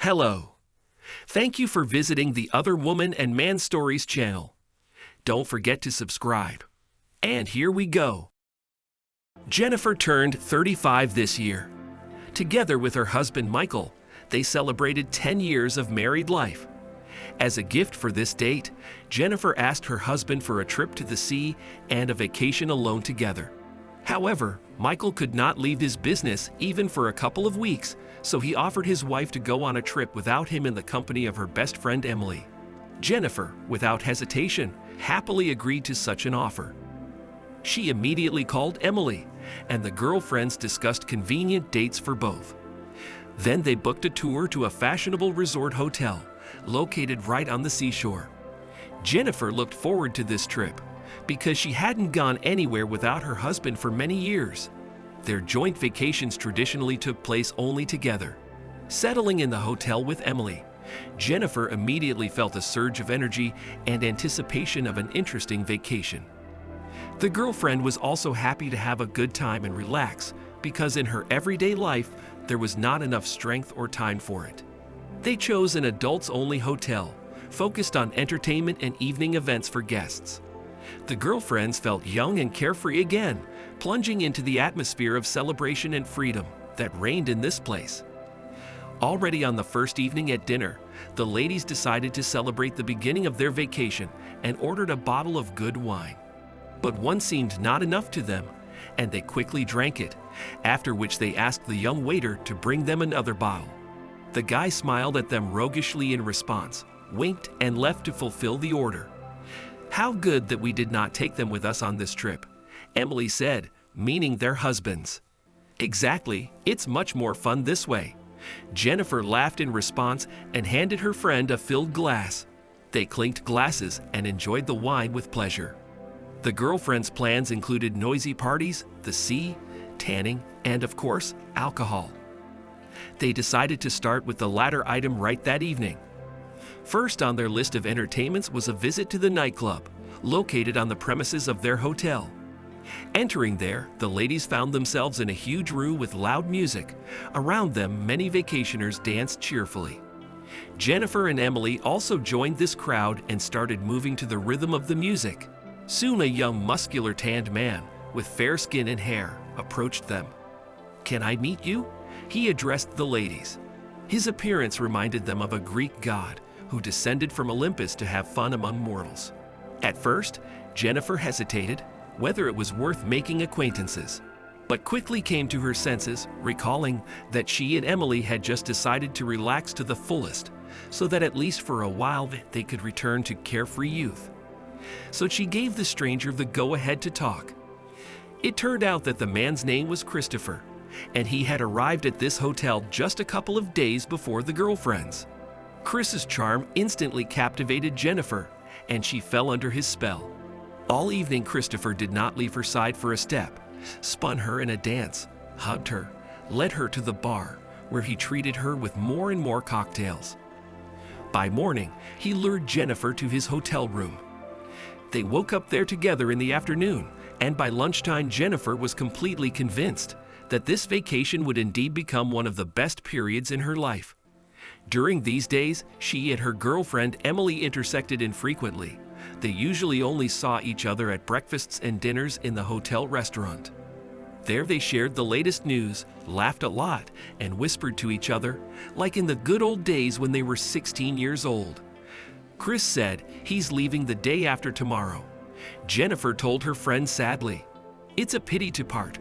Hello. Thank you for visiting the Other Woman and Man Stories channel. Don't forget to subscribe. And here we go. Jennifer turned 35 this year. Together with her husband Michael, they celebrated 10 years of married life. As a gift for this date, Jennifer asked her husband for a trip to the sea and a vacation alone together. However, Michael could not leave his business even for a couple of weeks, so he offered his wife to go on a trip without him in the company of her best friend Emily. Jennifer, without hesitation, happily agreed to such an offer. She immediately called Emily, and the girlfriends discussed convenient dates for both. Then they booked a tour to a fashionable resort hotel located right on the seashore. Jennifer looked forward to this trip because she hadn't gone anywhere without her husband for many years. Their joint vacations traditionally took place only together. Settling in the hotel with Emily, Jennifer immediately felt a surge of energy and anticipation of an interesting vacation. The girlfriend was also happy to have a good time and relax because in her everyday life, there was not enough strength or time for it. They chose an adults-only hotel, focused on entertainment and evening events for guests. The girlfriends felt young and carefree again, plunging into the atmosphere of celebration and freedom that reigned in this place. Already on the first evening at dinner, the ladies decided to celebrate the beginning of their vacation and ordered a bottle of good wine. But one seemed not enough to them, and they quickly drank it, after which they asked the young waiter to bring them another bottle. The guy smiled at them roguishly in response, winked, and left to fulfill the order. "How good that we did not take them with us on this trip," Emily said, meaning their husbands. "Exactly, it's much more fun this way." Jennifer laughed in response and handed her friend a filled glass. They clinked glasses and enjoyed the wine with pleasure. The girlfriends' plans included noisy parties, the sea, tanning, and of course, alcohol. They decided to start with the latter item right that evening. First on their list of entertainments was a visit to the nightclub, located on the premises of their hotel. Entering there, the ladies found themselves in a huge room with loud music. Around them, many vacationers danced cheerfully. Jennifer and Emily also joined this crowd and started moving to the rhythm of the music. Soon a young muscular tanned man with fair skin and hair approached them. "Can I meet you?" he addressed the ladies. His appearance reminded them of a Greek god who descended from Olympus to have fun among mortals. At first, Jennifer hesitated whether it was worth making acquaintances, but quickly came to her senses, recalling that she and Emily had just decided to relax to the fullest, so that at least for a while they could return to carefree youth. So she gave the stranger the go-ahead to talk. It turned out that the man's name was Christopher, and he had arrived at this hotel just a couple of days before the girlfriends. Chris's charm instantly captivated Jennifer, and she fell under his spell. All evening, Christopher did not leave her side for a step, spun her in a dance, hugged her, led her to the bar, where he treated her with more and more cocktails. By morning, he lured Jennifer to his hotel room. They woke up there together in the afternoon, and by lunchtime, Jennifer was completely convinced that this vacation would indeed become one of the best periods in her life. During these days, she and her girlfriend Emily intersected infrequently. They usually only saw each other at breakfasts and dinners in the hotel restaurant. There they shared the latest news, laughed a lot, and whispered to each other, like in the good old days when they were 16 years old. Chris said he's leaving the day after tomorrow. Jennifer told her friend sadly, "It's a pity to part.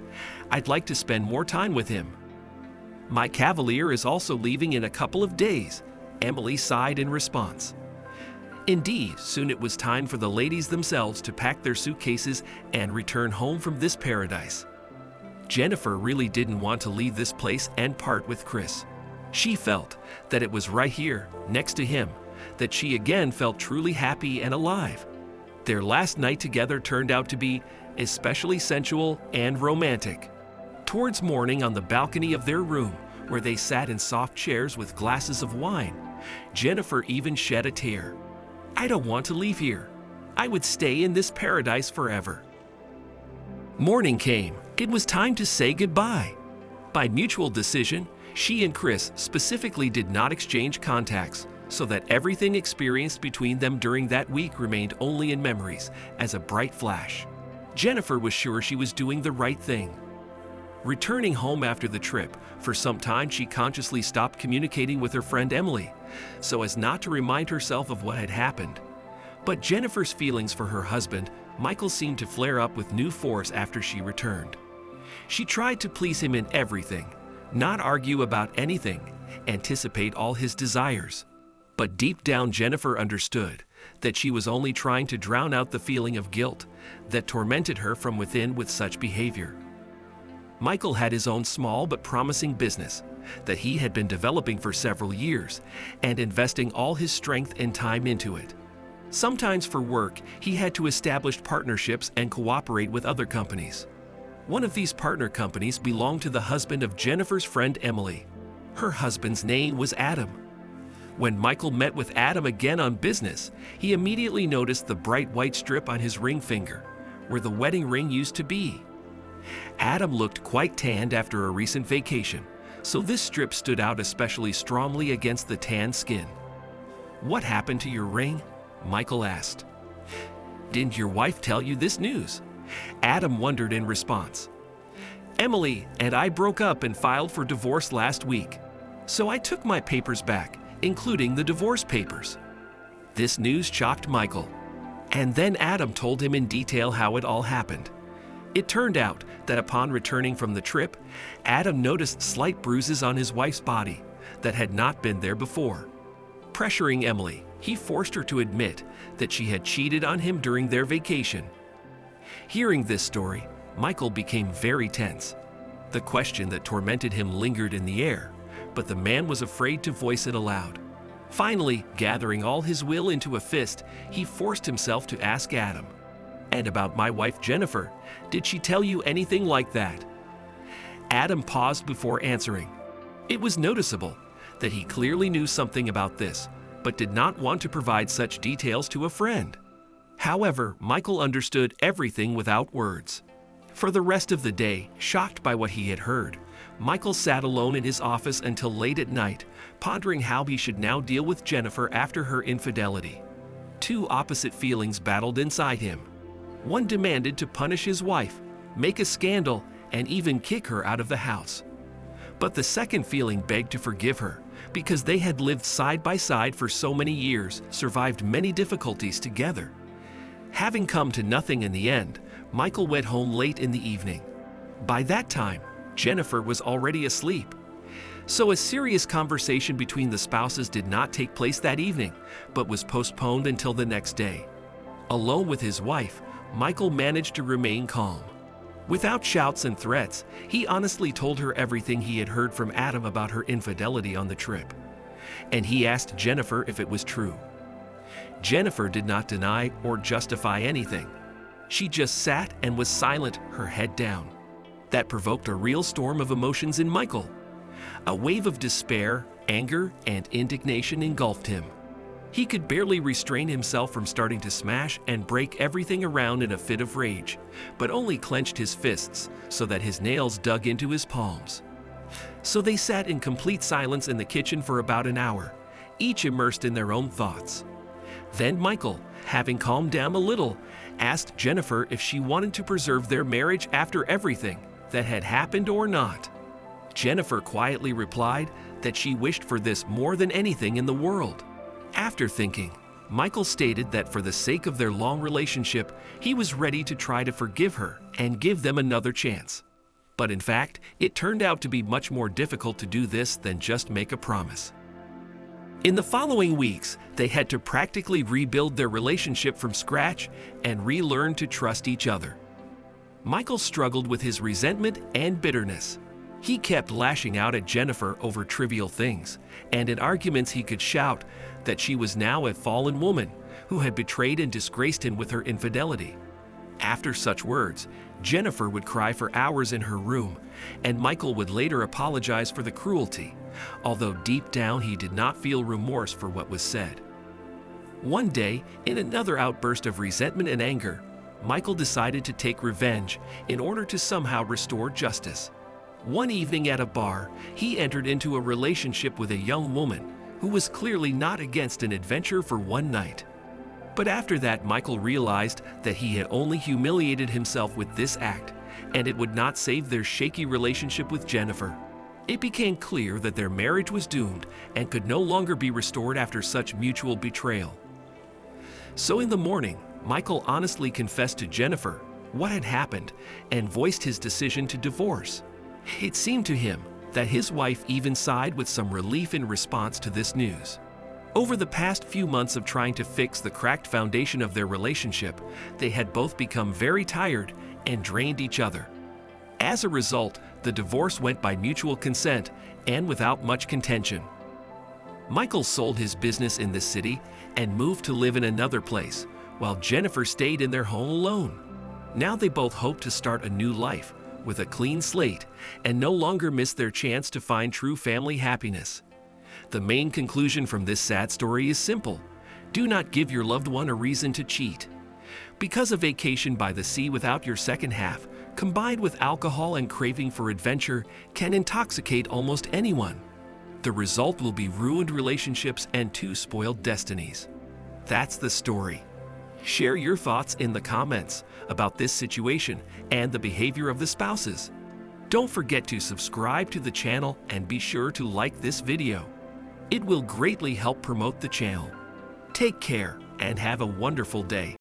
I'd like to spend more time with him." "My cavalier is also leaving in a couple of days," Emily sighed in response. Indeed, soon it was time for the ladies themselves to pack their suitcases and return home from this paradise. Jennifer really didn't want to leave this place and part with Chris. She felt that it was right here, next to him, that she again felt truly happy and alive. Their last night together turned out to be especially sensual and romantic. Towards morning, on the balcony of their room, where they sat in soft chairs with glasses of wine, Jennifer even shed a tear. "I don't want to leave here. I would stay in this paradise forever." Morning came. It was time to say goodbye. By mutual decision, She and Chris specifically did not exchange contacts, so that everything experienced between them during that week remained only in memories as a bright flash. Jennifer was sure she was doing the right thing. Returning home after the trip, for some time she consciously stopped communicating with her friend Emily, so as not to remind herself of what had happened. But Jennifer's feelings for her husband, Michael, seemed to flare up with new force after she returned. She tried to please him in everything, not argue about anything, anticipate all his desires. But deep down, Jennifer understood that she was only trying to drown out the feeling of guilt that tormented her from within with such behavior. Michael had his own small but promising business that he had been developing for several years and investing all his strength and time into it. Sometimes for work, he had to establish partnerships and cooperate with other companies. One of these partner companies belonged to the husband of Jennifer's friend Emily. Her husband's name was Adam. When Michael met with Adam again on business, he immediately noticed the bright white strip on his ring finger, where the wedding ring used to be. Adam looked quite tanned after a recent vacation, so this strip stood out especially strongly against the tan skin. "What happened to your ring?" Michael asked. "Didn't your wife tell you this news?" Adam wondered in response. "Emily and I broke up and filed for divorce last week, so I took my papers back, including the divorce papers." This news shocked Michael, and then Adam told him in detail how it all happened. It turned out that upon returning from the trip, Adam noticed slight bruises on his wife's body that had not been there before. Pressuring Emily, he forced her to admit that she had cheated on him during their vacation. Hearing this story, Michael became very tense. The question that tormented him lingered in the air, but the man was afraid to voice it aloud. Finally, gathering all his will into a fist, he forced himself to ask Adam, "And about my wife Jennifer, did she tell you anything like that?" Adam paused before answering. It was noticeable that he clearly knew something about this, but did not want to provide such details to a friend. However, Michael understood everything without words. For the rest of the day, shocked by what he had heard, Michael sat alone in his office until late at night, pondering how he should now deal with Jennifer after her infidelity. Two opposite feelings battled inside him. One demanded to punish his wife, make a scandal, and even kick her out of the house. But the second feeling begged to forgive her, because they had lived side by side for so many years, survived many difficulties together. Having come to nothing in the end, Michael went home late in the evening. By that time, Jennifer was already asleep. So a serious conversation between the spouses did not take place that evening, but was postponed until the next day. Alone with his wife, Michael managed to remain calm. Without shouts and threats, he honestly told her everything he had heard from Adam about her infidelity on the trip. And he asked Jennifer if it was true. Jennifer did not deny or justify anything. She just sat and was silent, her head down. That provoked a real storm of emotions in Michael. A wave of despair, anger, and indignation engulfed him. He could barely restrain himself from starting to smash and break everything around in a fit of rage, but only clenched his fists so that his nails dug into his palms. So they sat in complete silence in the kitchen for about an hour, each immersed in their own thoughts. Then Michael, having calmed down a little, asked Jennifer if she wanted to preserve their marriage after everything that had happened or not. Jennifer quietly replied that she wished for this more than anything in the world. After thinking, Michael stated that for the sake of their long relationship, he was ready to try to forgive her and give them another chance. But in fact, it turned out to be much more difficult to do this than just make a promise. In the following weeks, they had to practically rebuild their relationship from scratch and relearn to trust each other. Michael struggled with his resentment and bitterness. He kept lashing out at Jennifer over trivial things, and in arguments he could shout that she was now a fallen woman who had betrayed and disgraced him with her infidelity. After such words, Jennifer would cry for hours in her room, and Michael would later apologize for the cruelty, although deep down he did not feel remorse for what was said. One day, in another outburst of resentment and anger, Michael decided to take revenge in order to somehow restore justice. One evening at a bar, he entered into a relationship with a young woman who was clearly not against an adventure for one night. But after that, Michael realized that he had only humiliated himself with this act, and it would not save their shaky relationship with Jennifer. It became clear that their marriage was doomed and could no longer be restored after such mutual betrayal. So in the morning, Michael honestly confessed to Jennifer what had happened and voiced his decision to divorce. It seemed to him that his wife even sighed with some relief in response to this news. Over the past few months of trying to fix the cracked foundation of their relationship, they had both become very tired and drained each other. As a result, the divorce went by mutual consent and without much contention. Michael sold his business in the city and moved to live in another place, while Jennifer stayed in their home alone. Now they both hope to start a new life with a clean slate and no longer miss their chance to find true family happiness. The main conclusion from this sad story is simple. Do not give your loved one a reason to cheat. Because a vacation by the sea without your second half, combined with alcohol and craving for adventure, can intoxicate almost anyone. The result will be ruined relationships and two spoiled destinies. That's the story. Share your thoughts in the comments about this situation and the behavior of the spouses. Don't forget to subscribe to the channel and be sure to like this video. It will greatly help promote the channel. Take care and have a wonderful day.